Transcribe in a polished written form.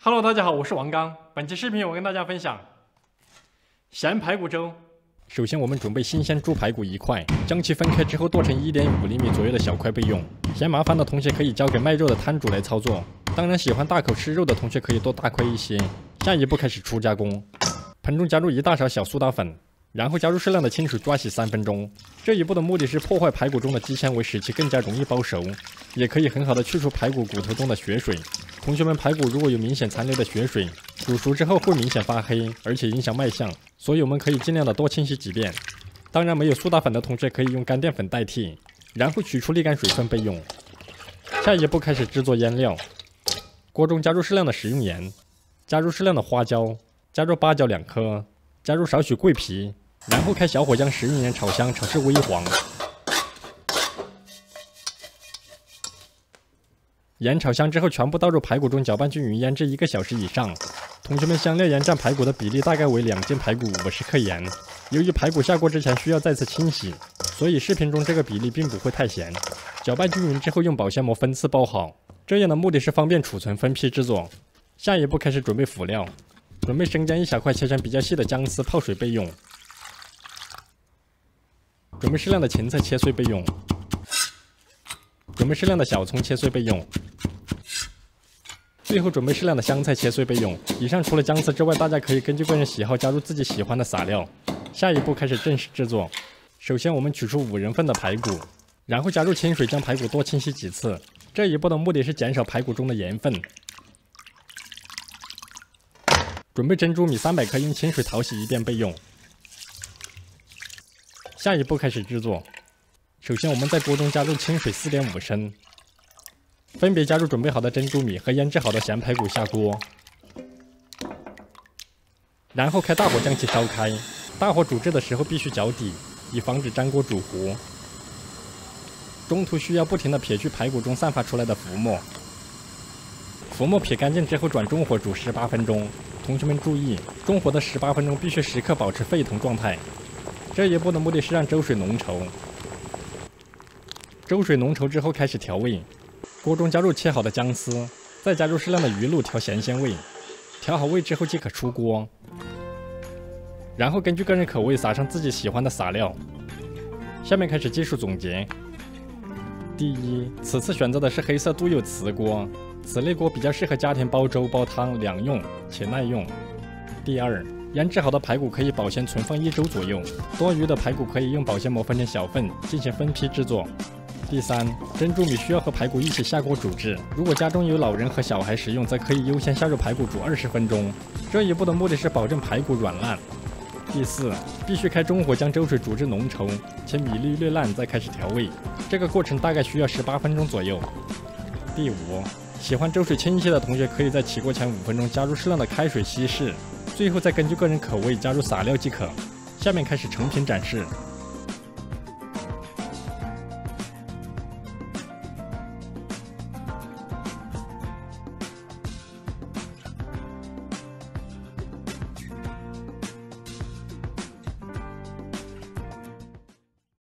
Hello， 大家好，我是王刚。本期视频我跟大家分享咸排骨粥。首先，我们准备新鲜猪排骨1块，将其分开之后剁成1.5厘米左右的小块备用。嫌麻烦的同学可以交给卖肉的摊主来操作，当然喜欢大口吃肉的同学可以多大块一些。下一步开始初加工，盆中加入1大勺小苏打粉，然后加入适量的清水抓洗3分钟。这一步的目的是破坏排骨中的肌纤维，使其更加容易包熟，也可以很好的去除排骨骨头中的血水。同学们，排骨如果有明显残留的血水，煮熟之后会明显发黑，而且影响卖相，所以我们可以尽量的多清洗几遍。当然，没有苏打粉的同学可以用干淀粉代替，然后取出沥干水分备用。下一步开始制作腌料，锅中加入适量的食用盐，加入适量的花椒，加入八角2颗，加入少许桂皮，然后开小火将食用盐炒香，炒至微黄。盐炒香之后，全部倒入排骨中，搅拌均匀，腌制1个小时以上。同学们，香料盐占排骨的比例大概为2斤排骨50克盐。由于排骨下锅之前需要再次清洗，所以视频中这个比例并不会太咸。搅拌均匀之后，用保鲜膜分次包好，这样的目的是方便储存分批制作。下一步开始准备辅料，准备生姜1小块，切成比较细的姜丝，泡水备用。准备适量的芹菜切碎备用。准备适量的小葱切碎备用，最后准备适量的香菜切碎备用。以上除了姜丝之外，大家可以根据个人喜好加入自己喜欢的撒料。下一步开始正式制作。首先我们取出5人份的排骨，然后加入清水将排骨多清洗几次。这一步的目的是减少排骨中的盐分。准备珍珠米300克，用清水淘洗1遍备用。下一步开始制作。首先，我们在锅中加入清水4.5升，分别加入准备好的珍珠米和腌制好的咸排骨下锅，然后开大火将其烧开。大火煮制的时候必须搅底，以防止粘锅煮糊。中途需要不停地撇去排骨中散发出来的浮沫。浮沫撇干净之后，转中火煮18分钟。同学们注意，中火的18分钟必须时刻保持沸腾状态。这一步的目的是让粥水浓稠。粥水浓稠之后，开始调味。锅中加入切好的姜丝，再加入适量的鱼露调咸鲜味。调好味之后即可出锅。然后根据个人口味撒上自己喜欢的撒料。下面开始技术总结。第一，此次选择的是黑色镀釉瓷锅，此类锅比较适合家庭煲粥、煲汤两用，且耐用。第二，腌制好的排骨可以保鲜存放1周左右，多余的排骨可以用保鲜膜分成小份进行分批制作。第三，珍珠米需要和排骨一起下锅煮制，如果家中有老人和小孩食用，则可以优先下入排骨煮20分钟。这一步的目的是保证排骨软烂。第四，必须开中火将粥水煮至浓稠，且米粒略烂，再开始调味，这个过程大概需要18分钟左右。第五，喜欢粥水清晰的同学可以在起锅前5分钟加入适量的开水稀释，最后再根据个人口味加入撒料即可。下面开始成品展示。